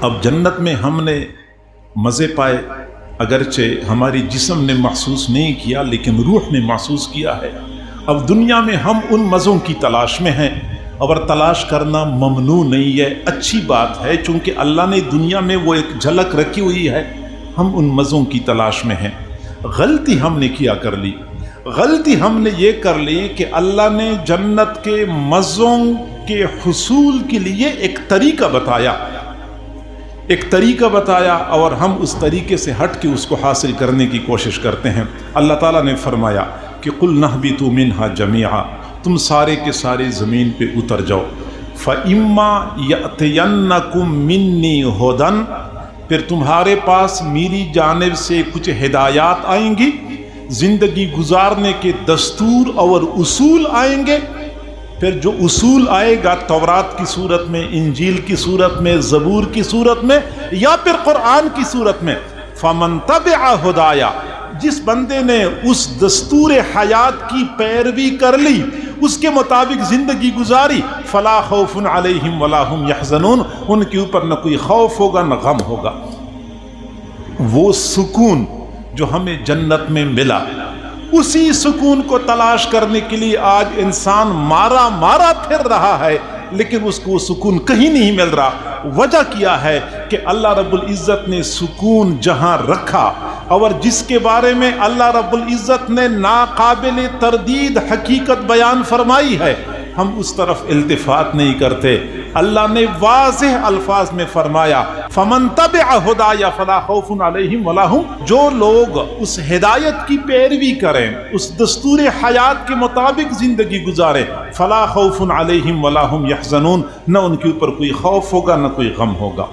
اب جنت میں ہم نے مزے پائے، اگرچہ ہماری جسم نے محسوس نہیں کیا لیکن روح نے محسوس کیا ہے۔ اب دنیا میں ہم ان مزوں کی تلاش میں ہیں، اور تلاش کرنا ممنوع نہیں ہے، اچھی بات ہے، چونکہ اللہ نے دنیا میں وہ ایک جھلک رکھی ہوئی ہے، ہم ان مزوں کی تلاش میں ہیں۔ غلطی ہم نے کیا کر لی، غلطی ہم نے یہ کر لی کہ اللہ نے جنت کے مزوں کے حصول کے لیے ایک طریقہ بتایا، اور ہم اس طریقے سے ہٹ کے اس کو حاصل کرنے کی کوشش کرتے ہیں۔ اللہ تعالیٰ نے فرمایا کہ قُلْ نَهْبِطُوا مِنْهَا جَمِيعًا، تم سارے کے سارے زمین پہ اتر جاؤ۔ فَإِمَّا يَأْتِيَنَّكُم مِّنِّي هُدًى، پھر تمہارے پاس میری جانب سے کچھ ہدایات آئیں گی، زندگی گزارنے کے دستور اور اصول آئیں گے۔ پھر جو اصول آئے گا تورات کی صورت میں، انجیل کی صورت میں، زبور کی صورت میں، یا پھر قرآن کی صورت میں، فَمَن تَبِعَ هُدَايَ، جس بندے نے اس دستور حیات کی پیروی کر لی، اس کے مطابق زندگی گزاری، فَلَا خَوْفٌ عَلَيْهِمْ وَلَا هُمْ يَحْزَنُونَ، ان کے اوپر نہ کوئی خوف ہوگا نہ غم ہوگا۔ وہ سکون جو ہمیں جنت میں ملا، اسی سکون کو تلاش کرنے کے لیے آج انسان مارا پھر رہا ہے، لیکن اس کو وہ سکون کہیں نہیں مل رہا۔ وجہ کیا ہے کہ اللہ رب العزت نے سکون جہاں رکھا، اور جس کے بارے میں اللہ رب العزت نے ناقابل تردید حقیقت بیان فرمائی ہے، ہم اس طرف التفات نہیں کرتے۔ اللہ نے واضح الفاظ میں فرمایا فَمَن تَبِعَ هُدَايَ فَلَا خَوْفٌ عَلَيْهِمْ وَلَا هُمْ، جو لوگ اس ہدایت کی پیروی کریں، اس دستور حیات کے مطابق زندگی گزاریں، فَلَا خَوْفٌ عَلَيْهِمْ وَلَا هُمْ يَحْزَنُونَ، نہ ان کے اوپر کوئی خوف ہوگا نہ کوئی غم ہوگا۔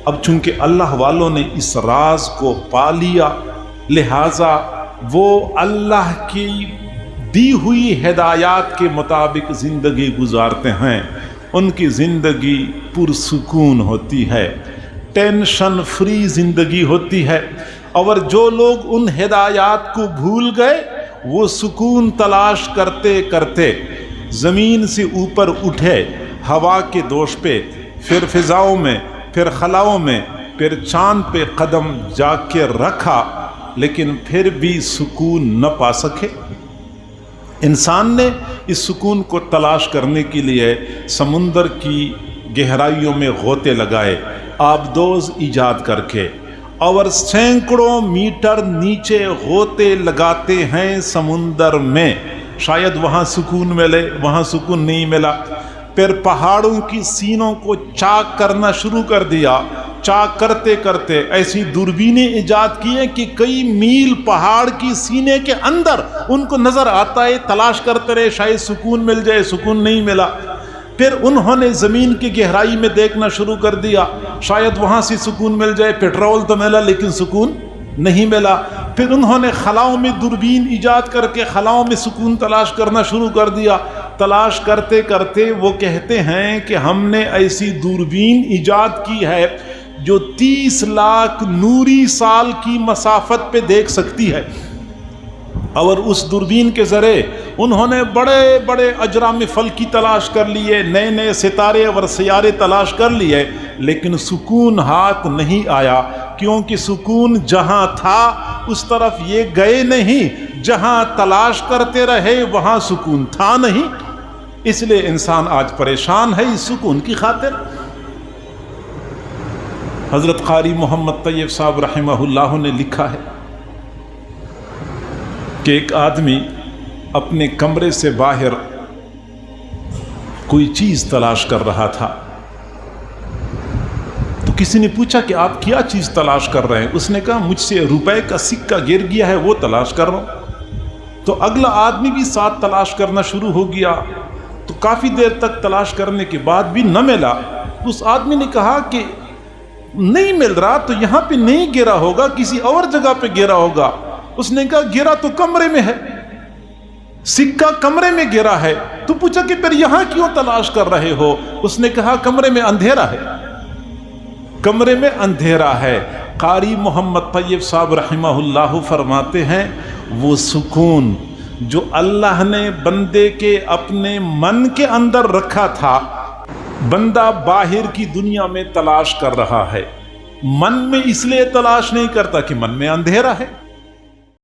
اب چونکہ اللہ والوں نے اس راز کو پا لیا، لہٰذا وہ اللہ کی دی ہوئی ہدایات کے مطابق زندگی گزارتے ہیں، ان کی زندگی پرسکون ہوتی ہے، ٹینشن فری زندگی ہوتی ہے۔ اور جو لوگ ان ہدایات کو بھول گئے، وہ سکون تلاش کرتے کرتے زمین سے اوپر اٹھے، ہوا کے دوش پہ، پھر فضاؤں میں، پھر خلاؤں میں، پھر چاند پہ قدم جا کے رکھا، لیکن پھر بھی سکون نہ پا سکے۔ انسان نے اس سکون کو تلاش کرنے کے لیے سمندر کی گہرائیوں میں غوطے لگائے، آبدوز ایجاد کر کے، اور سینکڑوں میٹر نیچے غوطے لگاتے ہیں سمندر میں، شاید وہاں سکون ملے، وہاں سکون نہیں ملا۔ پھر پہاڑوں کی سینوں کو چاک کرنا شروع کر دیا، چاک کرتے کرتے ایسی دوربینیں ایجاد کی ہیں کہ کئی میل پہاڑ کی سینے کے اندر ان کو نظر آتا ہے، تلاش کرتے رہے شاید سکون مل جائے، سکون نہیں ملا۔ پھر انہوں نے زمین کی گہرائی میں دیکھنا شروع کر دیا، شاید وہاں سے سکون مل جائے، پیٹرول تو ملا لیکن سکون نہیں ملا۔ پھر انہوں نے خلاؤں میں دوربین ایجاد کر کے خلاؤں میں سکون تلاش کرنا شروع کر دیا۔ تلاش کرتے کرتے وہ کہتے ہیں کہ ہم نے ایسی دوربین ایجاد کی ہے جو 30 لاکھ نوری سال کی مسافت پہ دیکھ سکتی ہے، اور اس دوربین کے ذریعے انہوں نے بڑے بڑے اجرام فلکی تلاش کر لیے، نئے نئے ستارے اور سیارے تلاش کر لیے، لیکن سکون ہاتھ نہیں آیا، کیونکہ سکون جہاں تھا اس طرف یہ گئے نہیں، جہاں تلاش کرتے رہے وہاں سکون تھا نہیں۔ اس لیے انسان آج پریشان ہے اس سکون کی خاطر۔ حضرت قاری محمد طیب صاحب رحمہ اللہ نے لکھا ہے کہ ایک آدمی اپنے کمرے سے باہر کوئی چیز تلاش کر رہا تھا، تو کسی نے پوچھا کہ آپ کیا چیز تلاش کر رہے ہیں؟ اس نے کہا مجھ سے روپے کا سکہ گر گیا ہے، وہ تلاش کر رہا ہوں۔ تو اگلا آدمی بھی ساتھ تلاش کرنا شروع ہو گیا، تو کافی دیر تک تلاش کرنے کے بعد بھی نہ ملا۔ اس آدمی نے کہا کہ نہیں مل رہا تو یہاں پہ نہیں گرا ہوگا، کسی اور جگہ پہ گرا ہوگا۔ اس نے کہا گرا تو کمرے میں ہے، سکہ کمرے میں گرا ہے۔ تو پوچھا کہ پھر یہاں کیوں تلاش کر رہے ہو؟ اس نے کہا کمرے میں اندھیرا ہے، کمرے میں اندھیرا ہے۔ قاری محمد طیب صاحب رحمہ اللہ فرماتے ہیں وہ سکون جو اللہ نے بندے کے اپنے من کے اندر رکھا تھا، بندہ باہر کی دنیا میں تلاش کر رہا ہے، من میں اس لیے تلاش نہیں کرتا کہ من میں اندھیرا ہے،